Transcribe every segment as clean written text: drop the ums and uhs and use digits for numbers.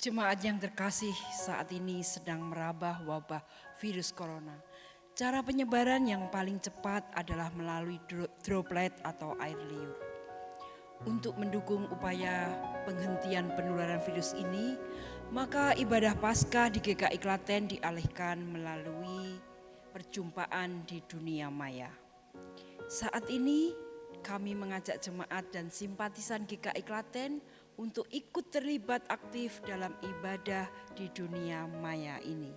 Jemaat yang terkasih, saat ini sedang merabah wabah virus corona. Cara penyebaran yang paling cepat adalah melalui droplet atau air liur. Untuk mendukung upaya penghentian penularan virus ini, maka ibadah Paskah di GKI Klaten dialihkan melalui perjumpaan di dunia maya. Saat ini kami mengajak jemaat dan simpatisan GKI Klaten untuk ikut terlibat aktif dalam ibadah di dunia maya ini.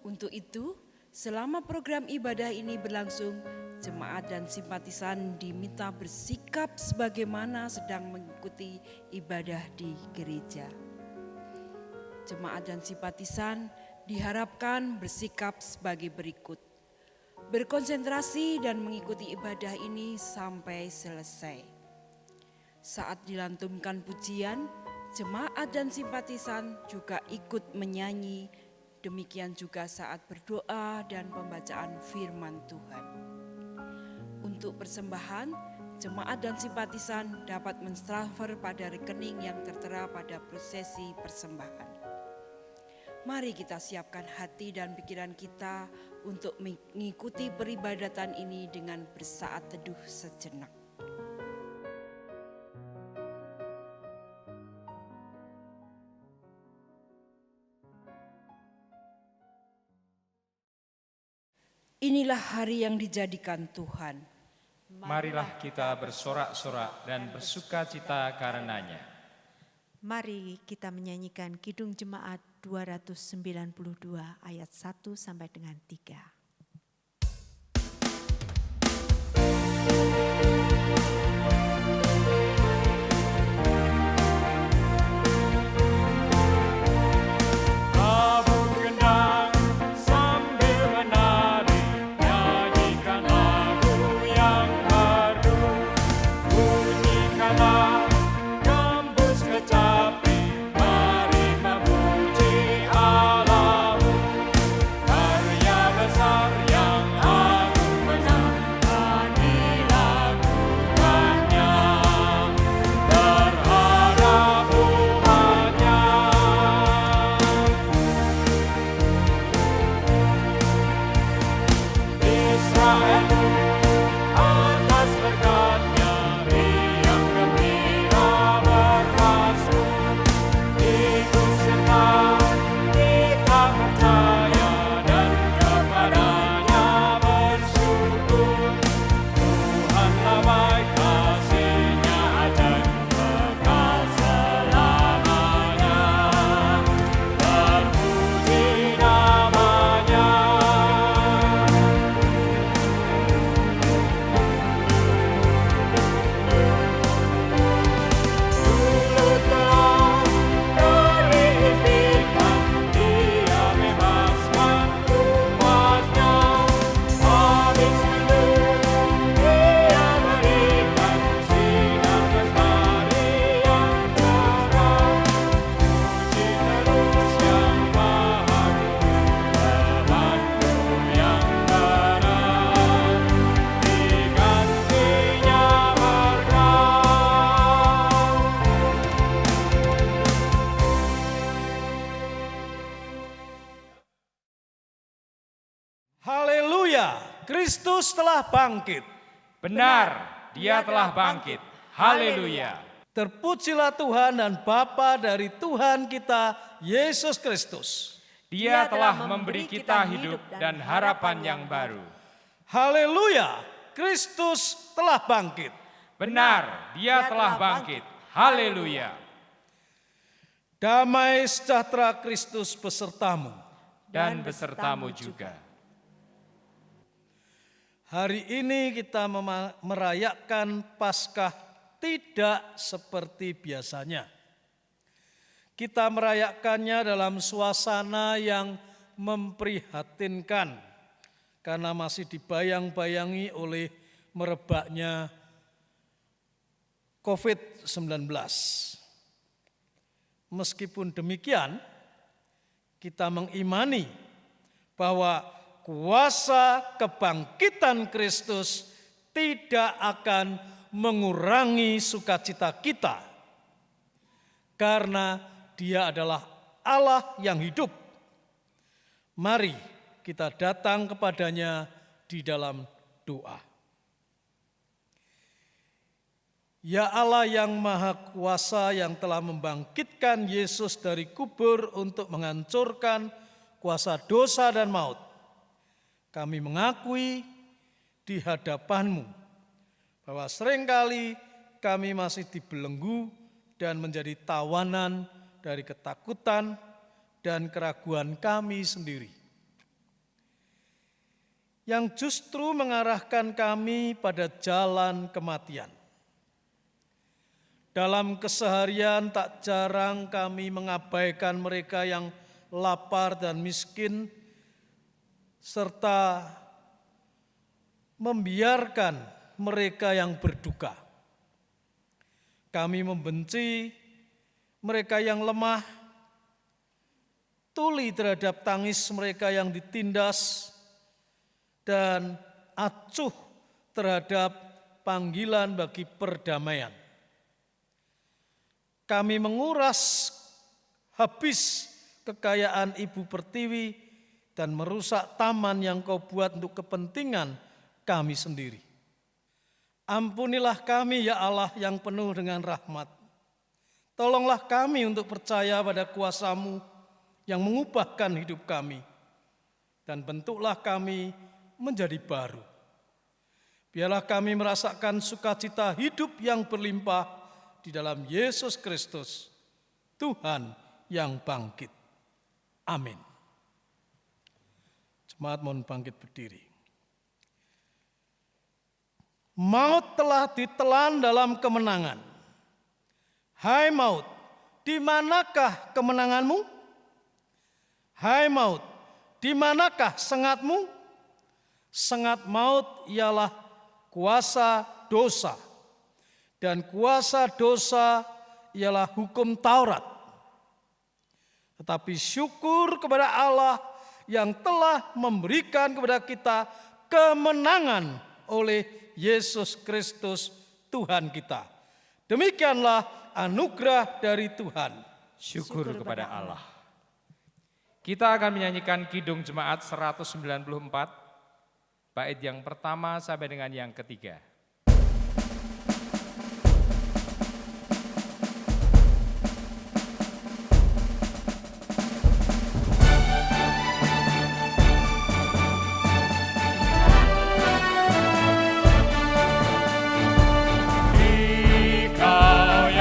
Untuk itu, selama program ibadah ini berlangsung, jemaat dan simpatisan diminta bersikap sebagaimana sedang mengikuti ibadah di gereja. Jemaat dan simpatisan diharapkan bersikap sebagai berikut: berkonsentrasi dan mengikuti ibadah ini sampai selesai. Saat dilantunkan pujian, jemaat dan simpatisan juga ikut menyanyi, demikian juga saat berdoa dan pembacaan firman Tuhan. Untuk persembahan, jemaat dan simpatisan dapat mentransfer pada rekening yang tertera pada prosesi persembahan. Mari kita siapkan hati dan pikiran kita untuk mengikuti peribadatan ini dengan bersaat teduh sejenak. Inilah hari yang dijadikan Tuhan. Marilah kita bersorak-sorak dan bersuka cita karenanya. Mari kita menyanyikan Kidung Jemaat 292 ayat 1 sampai dengan 3. Haleluya, Kristus telah bangkit. Benar, Dia telah bangkit. Haleluya. Terpujilah Tuhan dan Bapa dari Tuhan kita, Yesus Kristus. Dia telah memberi kita hidup dan harapan yang baru. Haleluya, Kristus telah bangkit. Benar, Dia telah bangkit. Haleluya. Damai sejahtera Kristus besertamu. Dan besertamu juga. Hari ini kita merayakan Paskah tidak seperti biasanya. Kita merayakannya dalam suasana yang memprihatinkan karena masih dibayang-bayangi oleh merebaknya COVID-19. Meskipun demikian, kita mengimani bahwa kuasa kebangkitan Kristus tidak akan mengurangi sukacita kita. Karena Dia adalah Allah yang hidup. Mari kita datang kepadanya di dalam doa. Ya Allah yang Maha Kuasa yang telah membangkitkan Yesus dari kubur untuk menghancurkan kuasa dosa dan maut, kami mengakui di hadapan-Mu bahwa seringkali kami masih dibelenggu dan menjadi tawanan dari ketakutan dan keraguan kami sendiri, yang justru mengarahkan kami pada jalan kematian. Dalam keseharian tak jarang kami mengabaikan mereka yang lapar dan miskin, serta membiarkan mereka yang berduka. Kami membenci mereka yang lemah, tuli terhadap tangis mereka yang ditindas, dan acuh terhadap panggilan bagi perdamaian. Kami menguras habis kekayaan Ibu Pertiwi dan merusak taman yang Kau buat untuk kepentingan kami sendiri. Ampunilah kami ya Allah yang penuh dengan rahmat. Tolonglah kami untuk percaya pada kuasa-Mu yang mengubahkan hidup kami. Dan bentuklah kami menjadi baru. Biarlah kami merasakan sukacita hidup yang berlimpah di dalam Yesus Kristus, Tuhan yang bangkit. Amin. Jemaat mohon bangkit berdiri. Maut telah ditelan dalam kemenangan. Hai maut, di manakah kemenanganmu? Hai maut, di manakah sengatmu? Sengat maut ialah kuasa dosa, dan kuasa dosa ialah hukum Taurat. Tetapi syukur kepada Allah yang telah memberikan kepada kita kemenangan oleh Yesus Kristus Tuhan kita. Demikianlah anugerah dari Tuhan. Syukur kepada Allah. Kita akan menyanyikan Kidung Jemaat 194, bait yang pertama sampai dengan yang ketiga. Jaya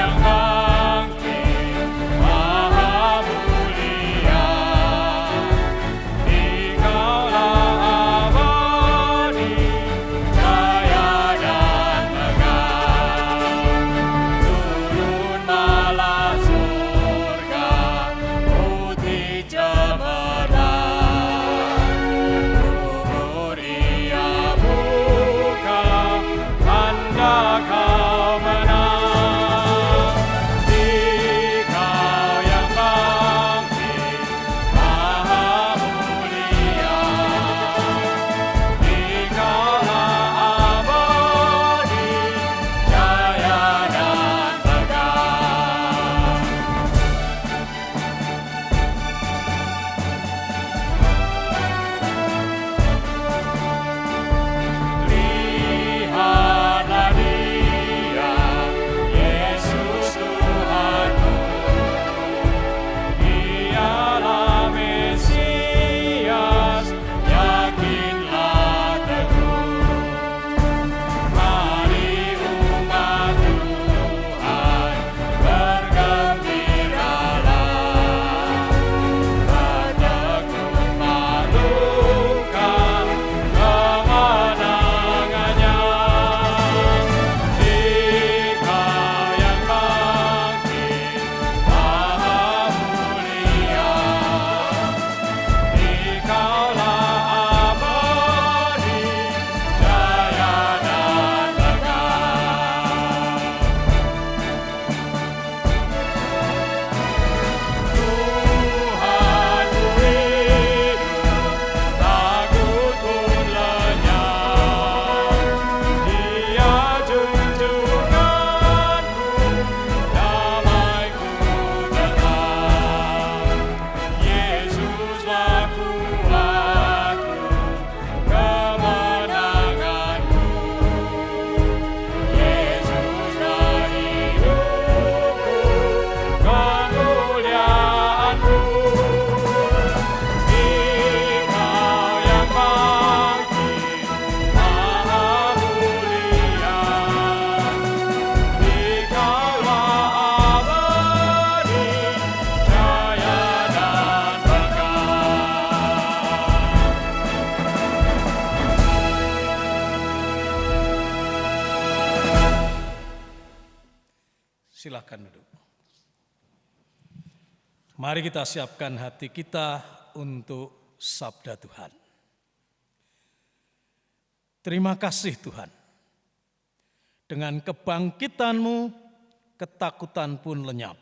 Silakan duduk. Mari kita siapkan hati kita untuk sabda Tuhan. Terima kasih Tuhan. Dengan kebangkitan-Mu, ketakutan pun lenyap.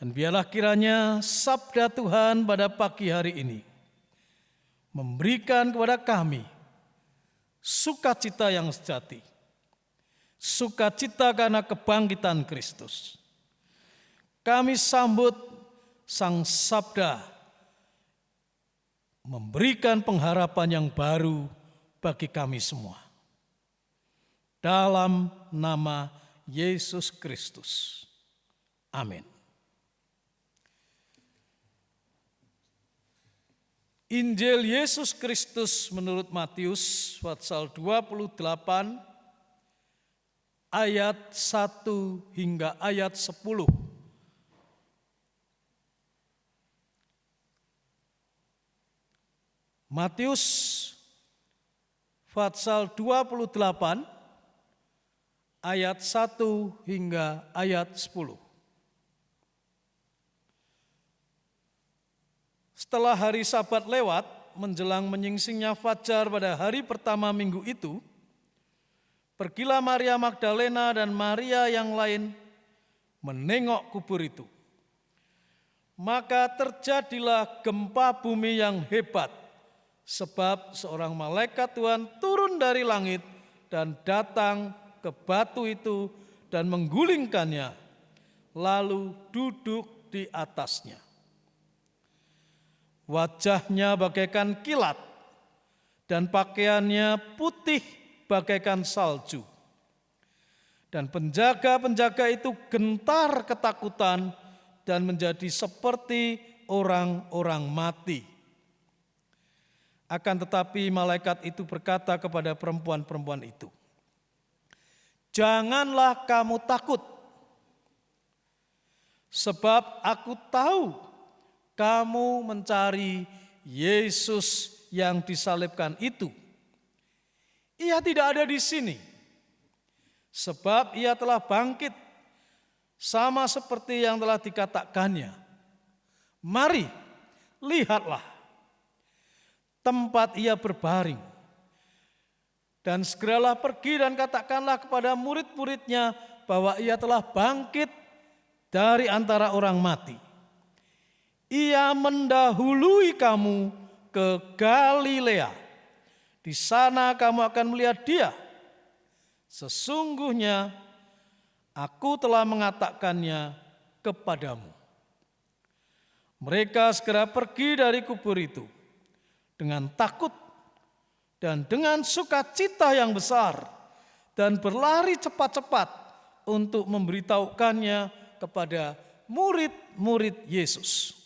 Dan biarlah kiranya sabda Tuhan pada pagi hari ini memberikan kepada kami sukacita yang sejati. Sukacita karena kebangkitan Kristus. Kami sambut Sang Sabda memberikan pengharapan yang baru bagi kami semua. Dalam nama Yesus Kristus. Amin. Injil Yesus Kristus menurut Matius pasal 28 ayat 1 hingga ayat 10. Matius pasal 28 ayat 1 hingga ayat 10. Setelah hari Sabat lewat, menjelang menyingsingnya fajar pada hari pertama minggu itu, pergilah Maria Magdalena dan Maria yang lain menengok kubur itu. Maka terjadilah gempa bumi yang hebat, sebab seorang malaikat Tuhan turun dari langit dan datang ke batu itu dan menggulingkannya, lalu duduk di atasnya. Wajahnya bagaikan kilat dan pakaiannya putih bagaikan salju. Dan penjaga-penjaga itu gentar ketakutan dan menjadi seperti orang-orang mati. Akan tetapi malaikat itu berkata kepada perempuan-perempuan itu, "Janganlah kamu takut, sebab aku tahu kamu mencari Yesus yang disalibkan itu. Ia tidak ada di sini, sebab ia telah bangkit, sama seperti yang telah dikatakannya. Mari, lihatlah tempat ia berbaring. Dan segeralah pergi dan katakanlah kepada murid-muridnya bahwa ia telah bangkit dari antara orang mati. Ia mendahului kamu ke Galilea. Di sana kamu akan melihat dia. Sesungguhnya aku telah mengatakannya kepadamu." Mereka segera pergi dari kubur itu dengan takut dan dengan sukacita yang besar, dan berlari cepat-cepat untuk memberitahukannya kepada murid-murid Yesus.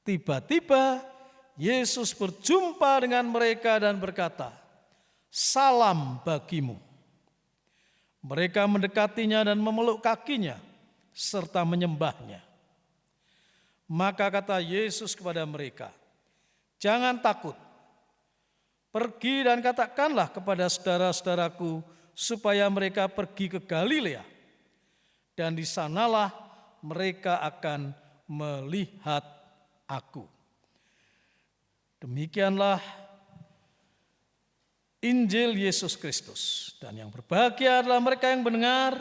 Tiba-tiba Yesus berjumpa dengan mereka dan berkata, "Salam bagimu." Mereka mendekatinya dan memeluk kakinya serta menyembahnya. Maka kata Yesus kepada mereka, "Jangan takut. Pergi dan katakanlah kepada saudara-saudaraku supaya mereka pergi ke Galilea. Dan di sanalah mereka akan melihat aku." Demikianlah Injil Yesus Kristus. Dan yang berbahagia adalah mereka yang mendengar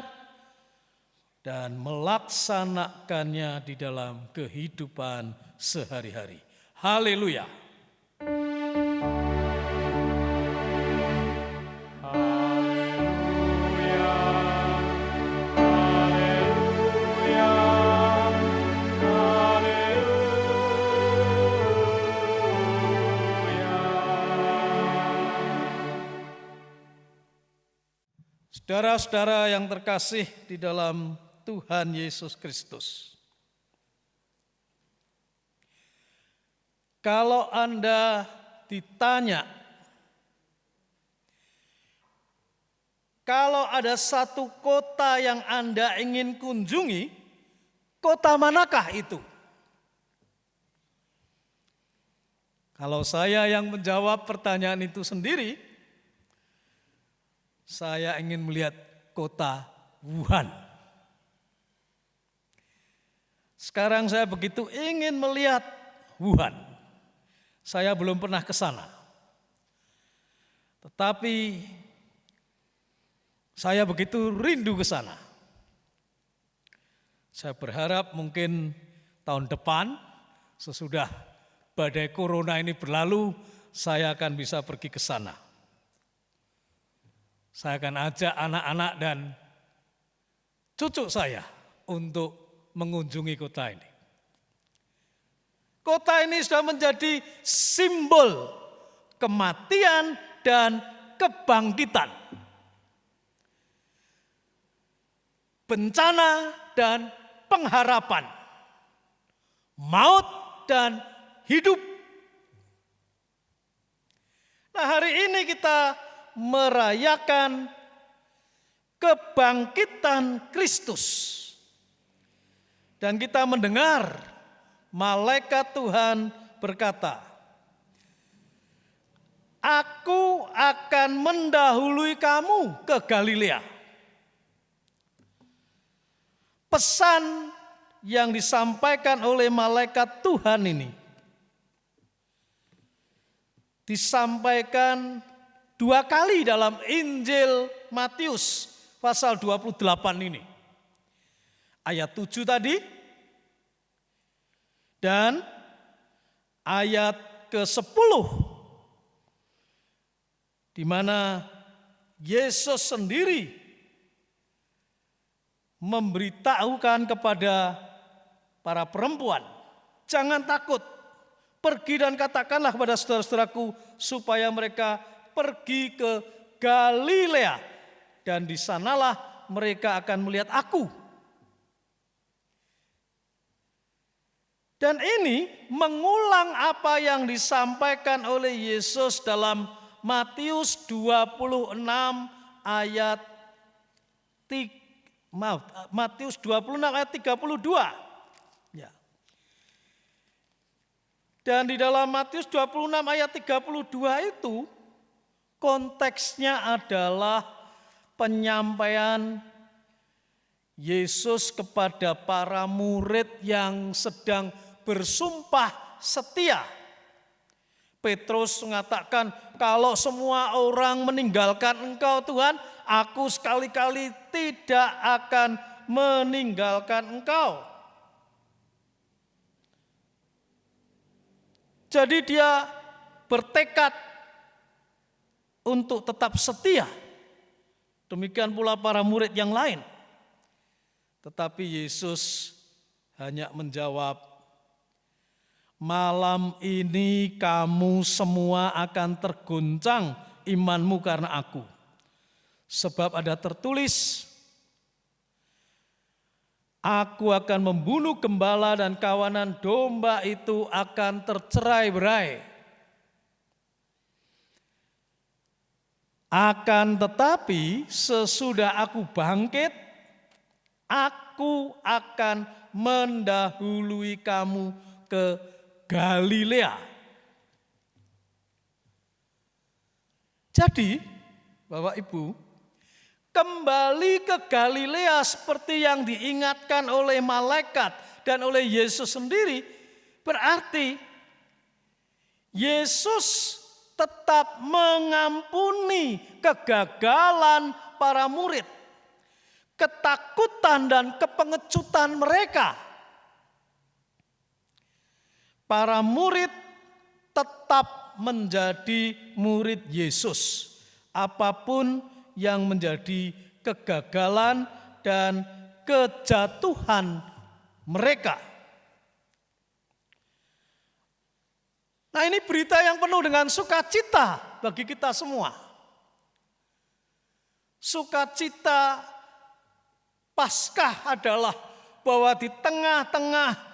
dan melaksanakannya di dalam kehidupan sehari-hari. Haleluya. Saudara-saudara yang terkasih di dalam Tuhan Yesus Kristus. Kalau Anda ditanya, kalau ada satu kota yang Anda ingin kunjungi, kota manakah itu? Kalau saya yang menjawab pertanyaan itu sendiri, saya ingin melihat kota Wuhan. Sekarang saya begitu ingin melihat Wuhan. Saya belum pernah ke sana. Tetapi saya begitu rindu ke sana. Saya berharap mungkin tahun depan sesudah badai corona ini berlalu, saya akan bisa pergi ke sana. Saya akan ajak anak-anak dan cucu saya untuk mengunjungi kota ini. Kota ini sudah menjadi simbol kematian dan kebangkitan. Bencana dan pengharapan. Maut dan hidup. Nah, hari ini kita merayakan kebangkitan Kristus. Dan kita mendengar malaikat Tuhan berkata, "Aku akan mendahului kamu ke Galilea." Pesan yang disampaikan oleh malaikat Tuhan ini disampaikan 2 kali dalam Injil Matius pasal 28 ini. Ayat 7 tadi dan ayat ke-10 di mana Yesus sendiri memberitahukan kepada para perempuan, "Jangan takut, pergi dan katakanlah kepada saudara-saudaraku supaya mereka pergi ke Galilea dan di sanalah mereka akan melihat aku." Dan ini mengulang apa yang disampaikan oleh Yesus dalam Matius 26 ayat 32. Ya. Dan di dalam Matius 26 ayat 32 itu konteksnya adalah penyampaian Yesus kepada para murid yang sedang bersumpah setia. Petrus mengatakan, "Kalau semua orang meninggalkan Engkau Tuhan, aku sekali-kali tidak akan meninggalkan Engkau." Jadi dia bertekad untuk tetap setia. Demikian pula para murid yang lain. Tetapi Yesus hanya menjawab, "Malam ini kamu semua akan terguncang imanmu karena aku. Sebab ada tertulis, aku akan membunuh gembala dan kawanan domba itu akan tercerai-berai. Akan tetapi sesudah aku bangkit, aku akan mendahului kamu ke Galilea." Jadi, Bapak Ibu, kembali ke Galilea seperti yang diingatkan oleh malaikat dan oleh Yesus sendiri, berarti Yesus tetap mengampuni kegagalan para murid, ketakutan dan kepengecutan mereka. Para murid tetap menjadi murid Yesus, apapun yang menjadi kegagalan dan kejatuhan mereka. Nah, ini berita yang penuh dengan sukacita bagi kita semua. Sukacita Paskah adalah bahwa di tengah-tengah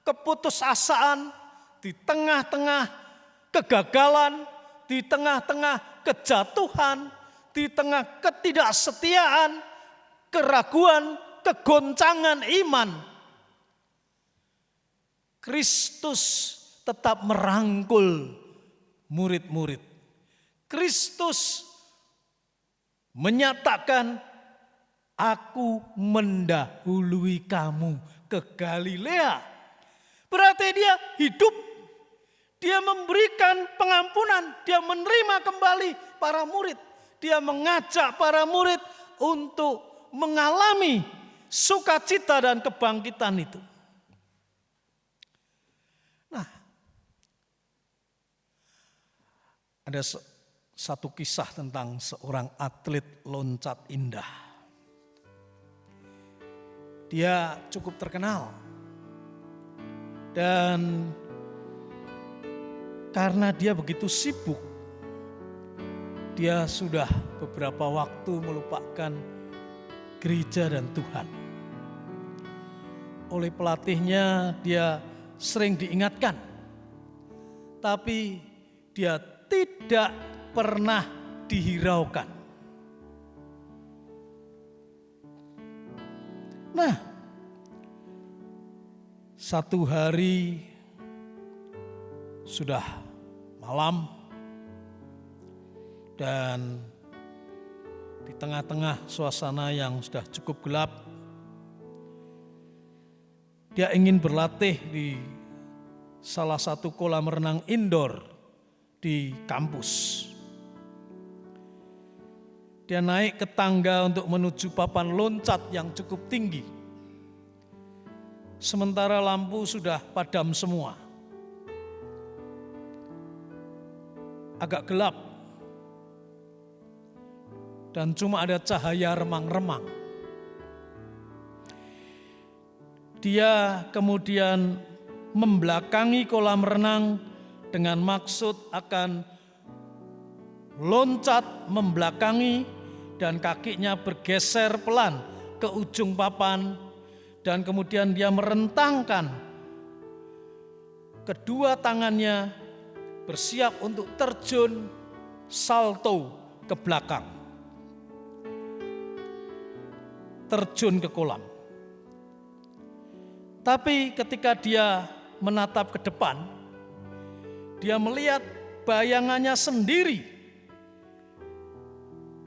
keputusasaan, di tengah-tengah kegagalan, di tengah-tengah kejatuhan, di tengah ketidaksetiaan, keraguan, kegoncangan iman, Kristus tetap merangkul murid-murid. Kristus menyatakan Aku mendahului kamu ke Galilea. Berarti dia hidup. Dia memberikan pengampunan. Dia menerima kembali para murid. Dia mengajak para murid untuk mengalami sukacita dan kebangkitan itu. Nah, ada satu kisah tentang seorang atlet loncat indah. Dia cukup terkenal. Dan karena dia begitu sibuk, dia sudah beberapa waktu melupakan gereja dan Tuhan. Oleh pelatihnya dia sering diingatkan, tapi dia tidak pernah dihiraukan. Nah, satu hari sudah malam dan di tengah-tengah suasana yang sudah cukup gelap, dia ingin berlatih di salah satu kolam renang indoor di kampus. Dia naik ke tangga untuk menuju papan loncat yang cukup tinggi. Sementara lampu sudah padam semua. Agak gelap. Dan cuma ada cahaya remang-remang. Dia kemudian membelakangi kolam renang dengan maksud akan loncat membelakangi dan kakinya bergeser pelan ke ujung papan dan kemudian dia merentangkan kedua tangannya bersiap untuk terjun salto ke belakang. Terjun ke kolam. Tapi ketika dia menatap ke depan, dia melihat bayangannya sendiri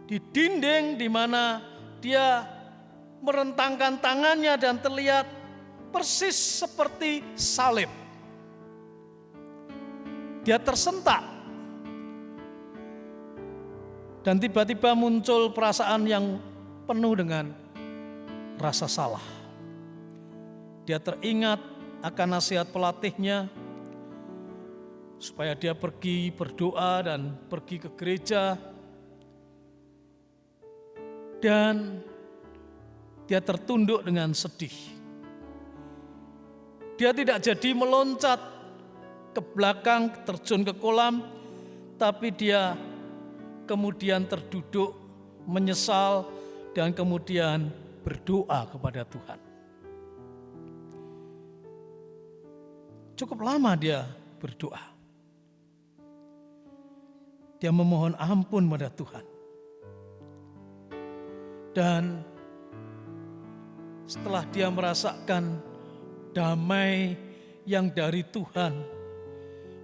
di dinding di mana dia merentangkan tangannya dan terlihat persis seperti salib. Dia tersentak. Dan tiba-tiba muncul perasaan yang penuh dengan rasa salah. Dia teringat akan nasihat pelatihnya supaya dia pergi berdoa dan pergi ke gereja. Dan dia tertunduk dengan sedih. Dia tidak jadi meloncat ke belakang, terjun ke kolam, tapi dia kemudian terduduk, menyesal, dan kemudian berdoa kepada Tuhan. Cukup lama dia berdoa. Dia memohon ampun pada Tuhan. Dan setelah dia merasakan damai yang dari Tuhan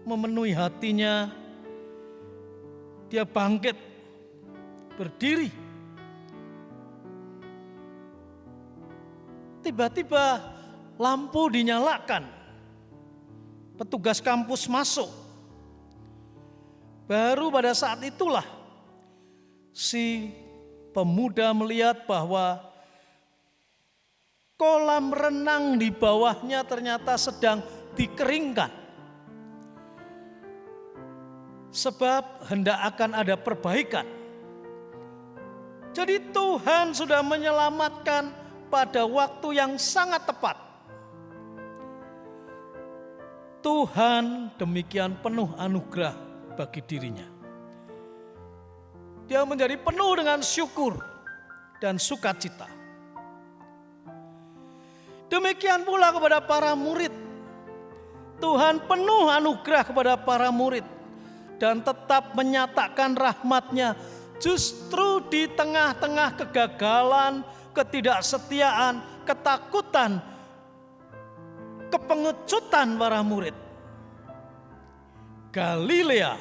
memenuhi hatinya, dia bangkit, berdiri. Tiba-tiba lampu dinyalakan. Petugas kampus masuk. Baru pada saat itulah si pemuda melihat bahwa kolam renang di bawahnya ternyata sedang dikeringkan. Sebab hendak akan ada perbaikan. Jadi Tuhan sudah menyelamatkan pada waktu yang sangat tepat. Tuhan demikian penuh anugerah bagi dirinya. Dia menjadi penuh dengan syukur dan sukacita. Demikian pula kepada para murid. Tuhan penuh anugerah kepada para murid. Dan tetap menyatakan rahmat-Nya justru di tengah-tengah kegagalan, ketidaksetiaan, ketakutan, kepengecutan para murid. Galilea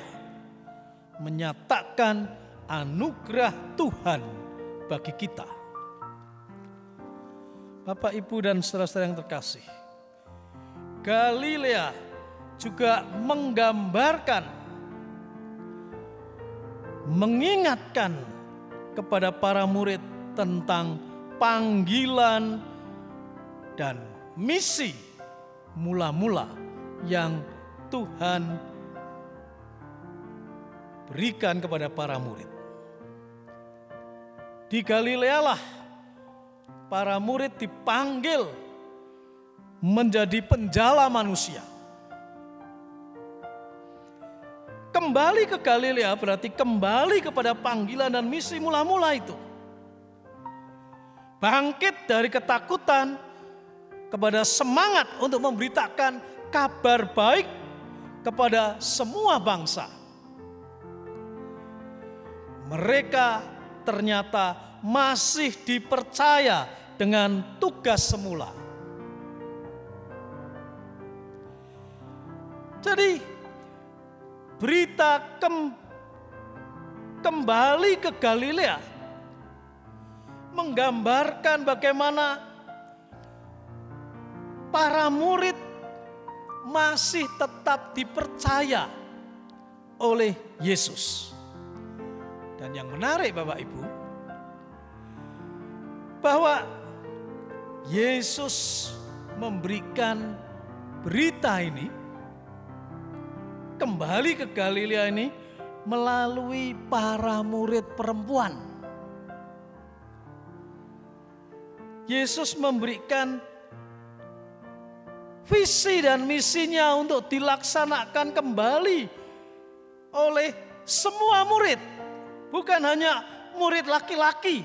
menyatakan anugerah Tuhan bagi kita. Bapak, Ibu, dan saudara-saudara yang terkasih, Galilea juga menggambarkan, mengingatkan kepada para murid tentang panggilan dan misi mula-mula yang Tuhan berikan kepada para murid. Di Galilea lah para murid dipanggil menjadi penjala manusia. Kembali ke Galilea berarti kembali kepada panggilan dan misi mula-mula itu. Bangkit dari ketakutan kepada semangat untuk memberitakan kabar baik kepada semua bangsa. Mereka ternyata masih dipercaya dengan tugas semula. Jadi berita kembali ke Galilea menggambarkan bagaimana para murid masih tetap dipercaya oleh Yesus. Dan yang menarik Bapak Ibu, bahwa Yesus memberikan berita ini kembali ke Galilea ini melalui para murid perempuan. Yesus memberikan visi dan misinya untuk dilaksanakan kembali oleh semua murid. Bukan hanya murid laki-laki,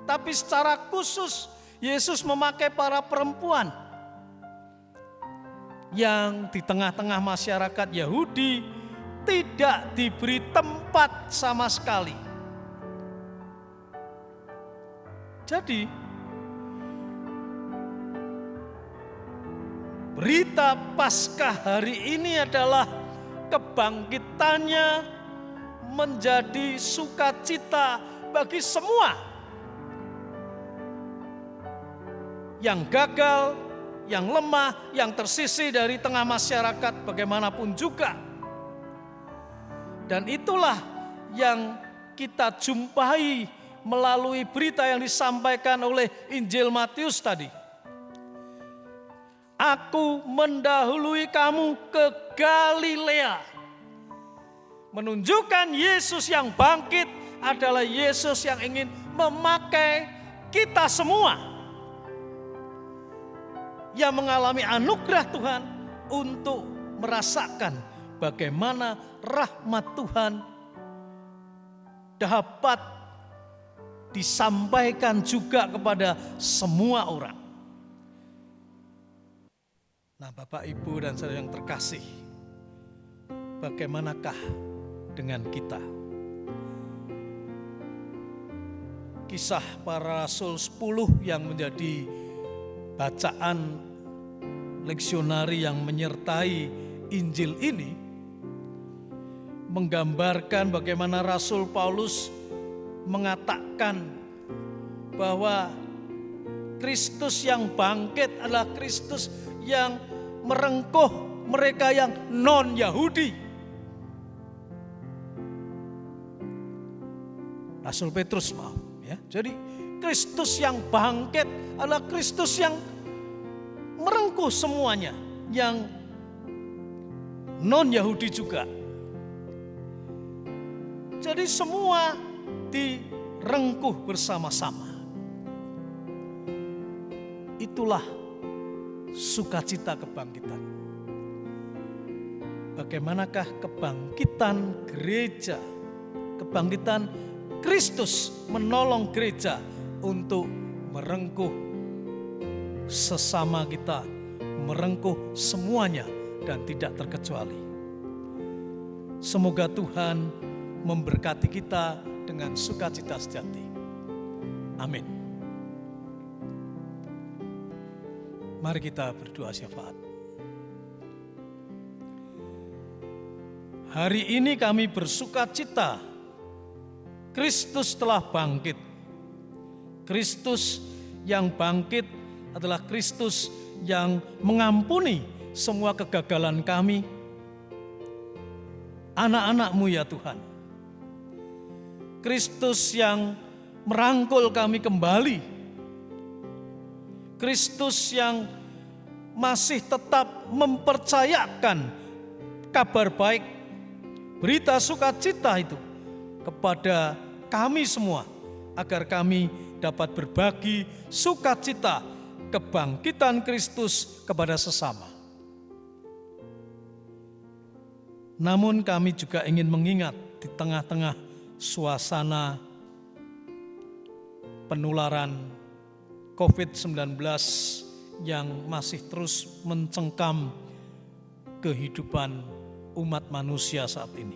tapi secara khusus Yesus memakai para perempuan yang di tengah-tengah masyarakat Yahudi tidak diberi tempat sama sekali. Jadi berita Paskah hari ini adalah kebangkitannya menjadi sukacita bagi semua yang gagal, yang lemah, yang tersisih dari tengah masyarakat bagaimanapun juga. Dan itulah yang kita jumpai melalui berita yang disampaikan oleh Injil Matius tadi. Aku mendahului kamu ke Galilea. Menunjukkan Yesus yang bangkit adalah Yesus yang ingin memakai kita semua yang mengalami anugerah Tuhan untuk merasakan bagaimana rahmat Tuhan dapat disampaikan juga kepada semua orang. Nah, Bapak, Ibu, dan saudara yang terkasih, bagaimanakah dengan kita? Kisah para Rasul 10 yang menjadi bacaan leksionari yang menyertai Injil ini menggambarkan bagaimana Rasul Paulus mengatakan bahwa Kristus yang bangkit adalah Kristus yang merengkuh mereka yang non-Yahudi. Rasul Petrus ya. Jadi Kristus yang bangkit adalah Kristus yang merengkuh semuanya, yang non-Yahudi juga. Jadi semua direngkuh bersama-sama. Itulah sukacita kebangkitan. Bagaimanakah kebangkitan gereja, kebangkitan Kristus menolong gereja untuk merengkuh sesama kita, merengkuh semuanya dan tidak terkecuali. Semoga Tuhan memberkati kita dengan sukacita sejati. Amin. Mari kita berdoa syafaat. Hari ini kami bersukacita Kristus telah bangkit. Kristus yang bangkit adalah Kristus yang mengampuni semua kegagalan kami. Anak-anak-Mu ya Tuhan. Kristus yang merangkul kami kembali. Kristus yang masih tetap mempercayakan kabar baik, berita sukacita itu kepada kami semua, agar kami dapat berbagi sukacita kebangkitan Kristus kepada sesama. Namun kami juga ingin mengingat di tengah-tengah suasana penularan COVID-19 yang masih terus mencengkam kehidupan umat manusia saat ini.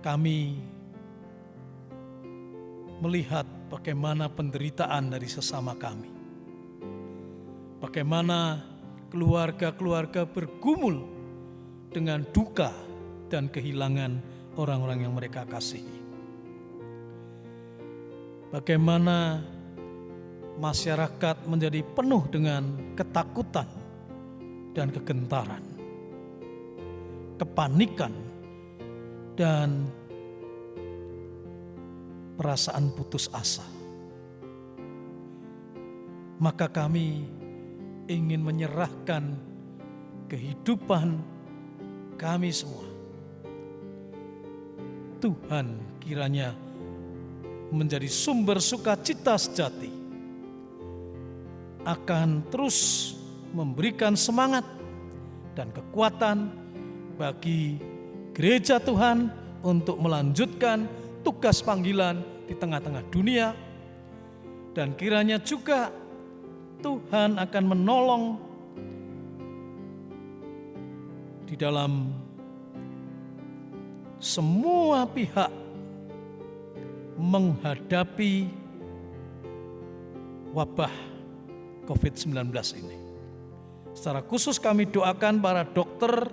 Kami melihat bagaimana penderitaan dari sesama kami. Bagaimana keluarga-keluarga bergumul dengan duka dan kehilangan orang-orang yang mereka kasihi. Bagaimana masyarakat menjadi penuh dengan ketakutan dan kegentaran, kepanikan, dan perasaan putus asa. Maka kami ingin menyerahkan kehidupan kami semua. Tuhan kiranya menjadi sumber sukacita sejati, akan terus memberikan semangat dan kekuatan bagi gereja Tuhan untuk melanjutkan tugas panggilan di tengah-tengah dunia. Dan kiranya juga Tuhan akan menolong di dalam semua pihak menghadapi wabah COVID-19 ini. Secara khusus kami doakan para dokter,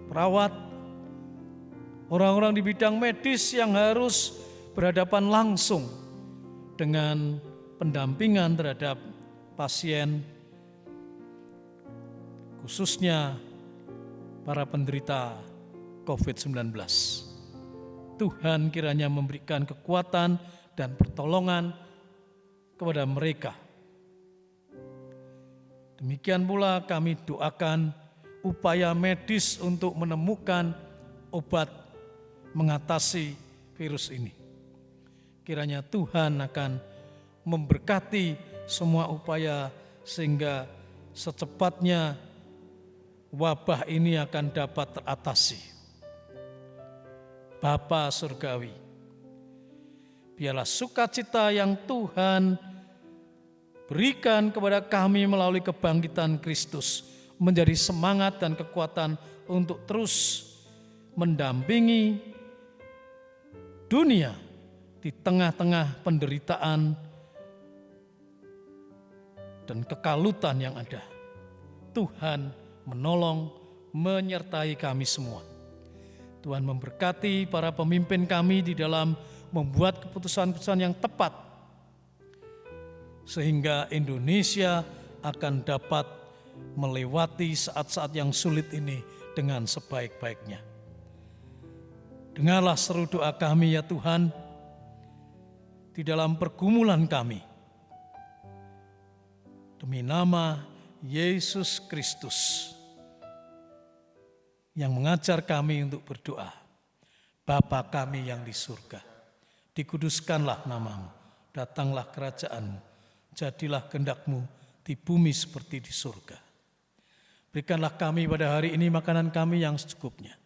perawat, orang-orang di bidang medis yang harus berhadapan langsung dengan pendampingan terhadap pasien, khususnya para penderita COVID-19. Tuhan kiranya memberikan kekuatan dan pertolongan kepada mereka. Demikian pula kami doakan upaya medis untuk menemukan obat mengatasi virus ini. Kiranya Tuhan akan memberkati semua upaya sehingga secepatnya wabah ini akan dapat teratasi. Bapa Surgawi, biarlah sukacita yang Tuhan berikan kepada kami melalui kebangkitan Kristus menjadi semangat dan kekuatan untuk terus mendampingi dunia di tengah-tengah penderitaan dan kekalutan yang ada. Tuhan menolong, menyertai kami semua. Tuhan memberkati para pemimpin kami di dalam membuat keputusan-keputusan yang tepat, sehingga Indonesia akan dapat melewati saat-saat yang sulit ini dengan sebaik-baiknya. Dengarlah seru doa kami ya Tuhan, di dalam pergumulan kami. Demi nama Yesus Kristus yang mengajar kami untuk berdoa. Bapa kami yang di surga, dikuduskanlah namamu, datanglah kerajaanmu, jadilah kehendak-Mu di bumi seperti di surga. Berikanlah kami pada hari ini makanan kami yang secukupnya.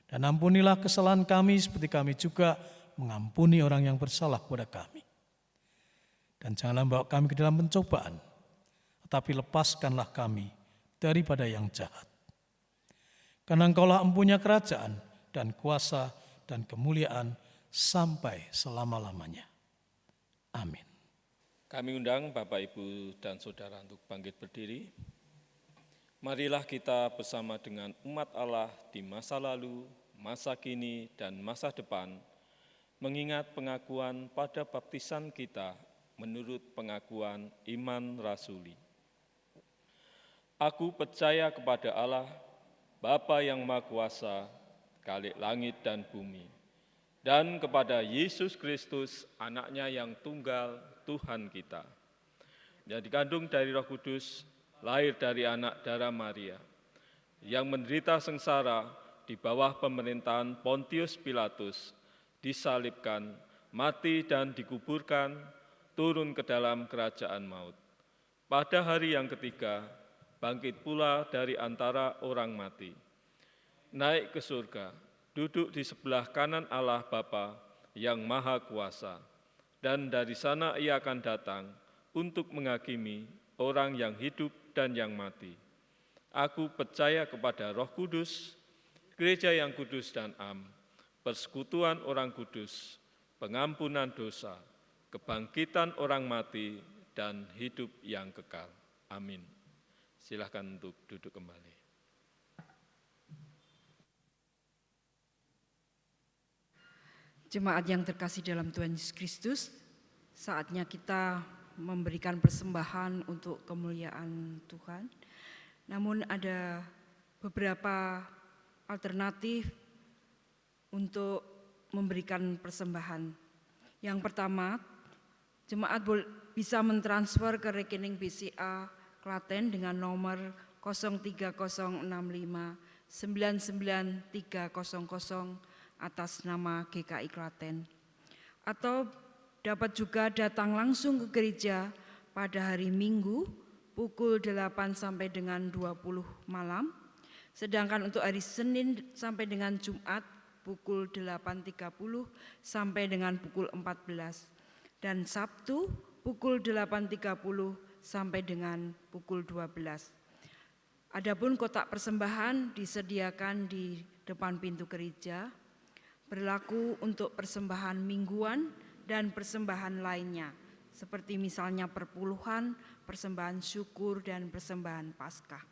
Dan ampunilah kesalahan kami seperti kami juga mengampuni orang yang bersalah kepada kami. Dan janganlah bawa kami ke dalam pencobaan, tetapi lepaskanlah kami daripada yang jahat. Karena Engkaulah empunya kerajaan dan kuasa dan kemuliaan sampai selama-lamanya. Amin. Kami undang Bapak, Ibu, dan Saudara untuk bangkit berdiri. Marilah kita bersama dengan umat Allah di masa lalu, masa kini, dan masa depan mengingat pengakuan pada baptisan kita menurut pengakuan iman rasuli. Aku percaya kepada Allah, Bapa yang Maha Kuasa, Khalik langit dan bumi, dan kepada Yesus Kristus, anaknya yang tunggal, Tuhan kita, yang dikandung dari Roh Kudus, lahir dari anak darah Maria, yang menderita sengsara di bawah pemerintahan Pontius Pilatus, disalibkan, mati dan dikuburkan, turun ke dalam kerajaan maut. Pada hari yang ketiga, bangkit pula dari antara orang mati, naik ke surga, duduk di sebelah kanan Allah Bapa yang Maha Kuasa, dan dari sana ia akan datang untuk menghakimi orang yang hidup dan yang mati. Aku percaya kepada Roh Kudus, gereja yang kudus dan am, persekutuan orang kudus, pengampunan dosa, kebangkitan orang mati, dan hidup yang kekal. Amin. Silakan untuk duduk kembali. Jemaat yang terkasih dalam Tuhan Yesus Kristus, saatnya kita memberikan persembahan untuk kemuliaan Tuhan. Namun ada beberapa alternatif untuk memberikan persembahan. Yang pertama, jemaat bisa mentransfer ke rekening BCA Klaten dengan nomor 03065 99300 atas nama GKI Klaten. Atau dapat juga datang langsung ke gereja pada hari Minggu pukul 8 sampai dengan 20 malam. Sedangkan untuk hari Senin sampai dengan Jumat pukul 8.30 sampai dengan pukul 14. Dan Sabtu pukul 8.30 sampai dengan pukul 12. Adapun kotak persembahan disediakan di depan pintu gereja, berlaku untuk persembahan mingguan dan persembahan lainnya, seperti misalnya perpuluhan, persembahan syukur, dan persembahan Paskah.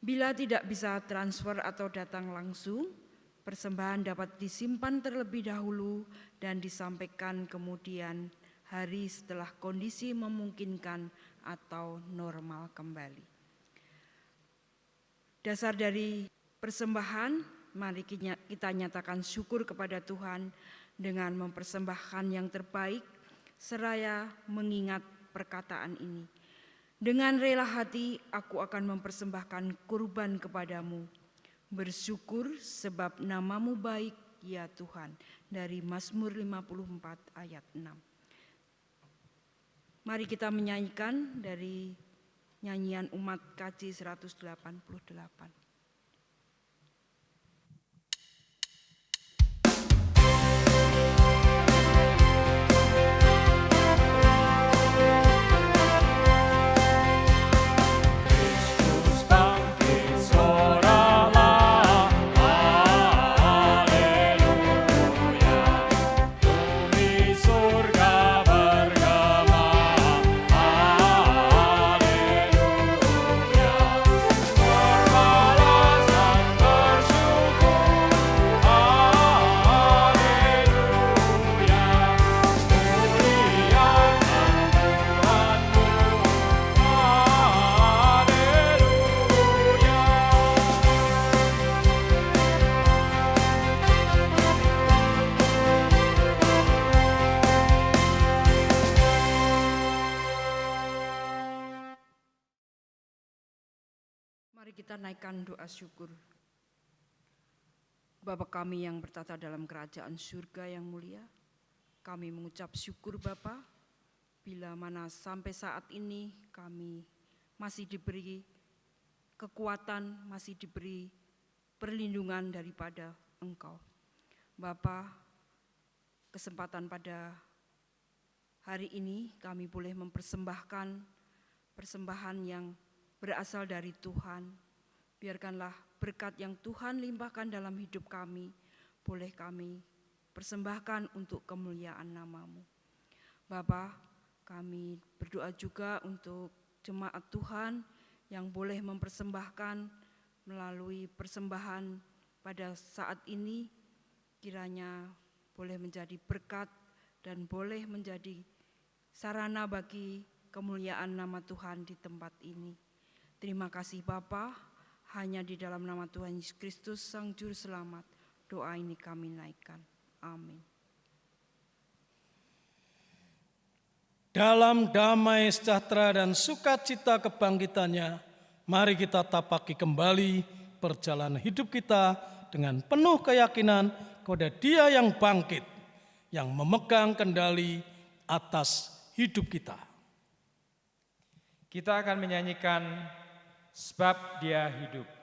Bila tidak bisa transfer atau datang langsung, persembahan dapat disimpan terlebih dahulu dan disampaikan kemudian hari setelah kondisi memungkinkan atau normal kembali. Dasar dari persembahan, mari kita nyatakan syukur kepada Tuhan dengan mempersembahkan yang terbaik, seraya mengingat perkataan ini. Dengan rela hati aku akan mempersembahkan kurban kepadamu, bersyukur sebab namamu baik ya Tuhan. Dari Mazmur 54 ayat 6. Mari kita menyanyikan dari nyanyian umat KJ 188. Mari kita naikkan doa syukur. Bapa kami yang bertata dalam kerajaan surga yang mulia, kami mengucap syukur Bapa, bila mana sampai saat ini kami masih diberi kekuatan, masih diberi perlindungan daripada Engkau. Bapa, kesempatan pada hari ini kami boleh mempersembahkan persembahan yang berasal dari Tuhan. Biarkanlah berkat yang Tuhan limpahkan dalam hidup kami, boleh kami persembahkan untuk kemuliaan nama-Mu. Bapa, kami berdoa juga untuk jemaat Tuhan yang boleh mempersembahkan melalui persembahan pada saat ini, kiranya boleh menjadi berkat, dan boleh menjadi sarana bagi kemuliaan nama Tuhan di tempat ini. Terima kasih Bapa, hanya di dalam nama Tuhan Yesus Kristus Sang Juru Selamat, doa ini kami naikkan. Amin. Dalam damai sejahtera dan sukacita kebangkitannya, mari kita tapaki kembali perjalanan hidup kita dengan penuh keyakinan kepada Dia yang bangkit, yang memegang kendali atas hidup kita. Kita akan menyanyikan Sebab Dia Hidup.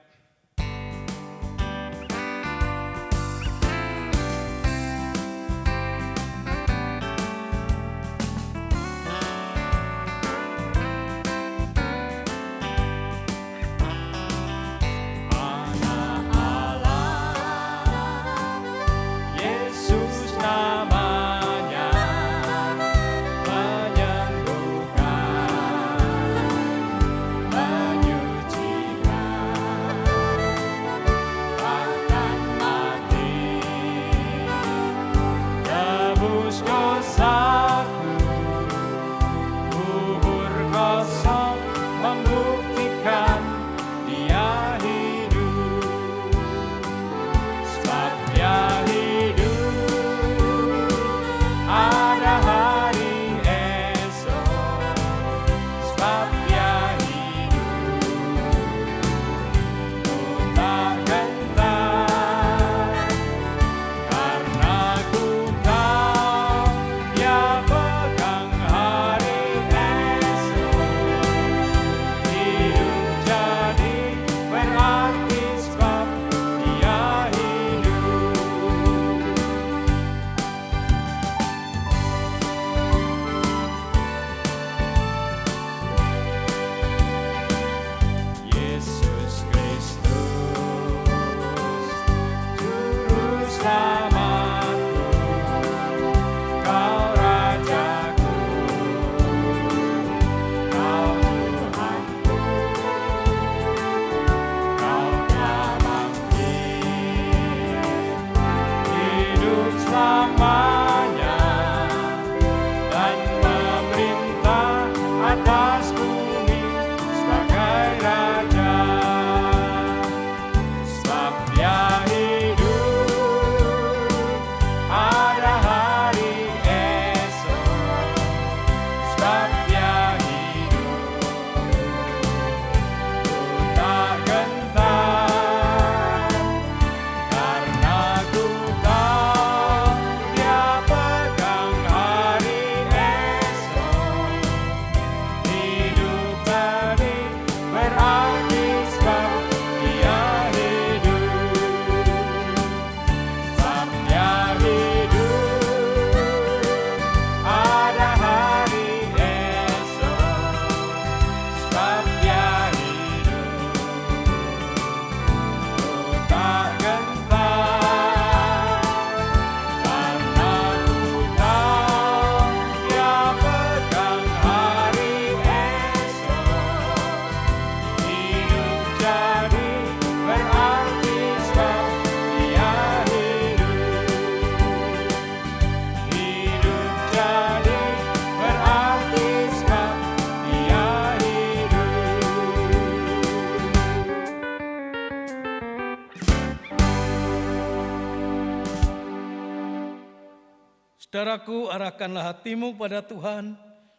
Saudaraku, arahkanlah hatimu pada Tuhan,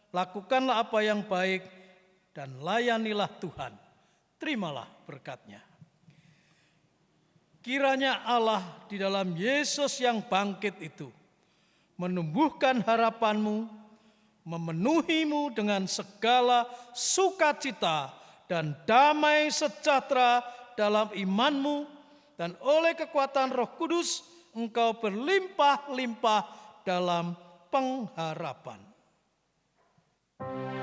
lakukanlah apa yang baik, dan layanilah Tuhan. Terimalah berkat-Nya. Kiranya Allah di dalam Yesus yang bangkit itu menumbuhkan harapanmu, memenuhimu dengan segala sukacita dan damai sejahtera dalam imanmu, dan oleh kekuatan Roh Kudus engkau berlimpah-limpah dalam pengharapan. Amin.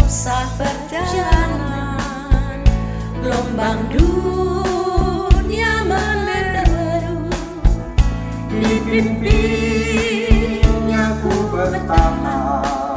susah perjalanan, gelombang dunia meneru, dipimpinnya ku bertahan.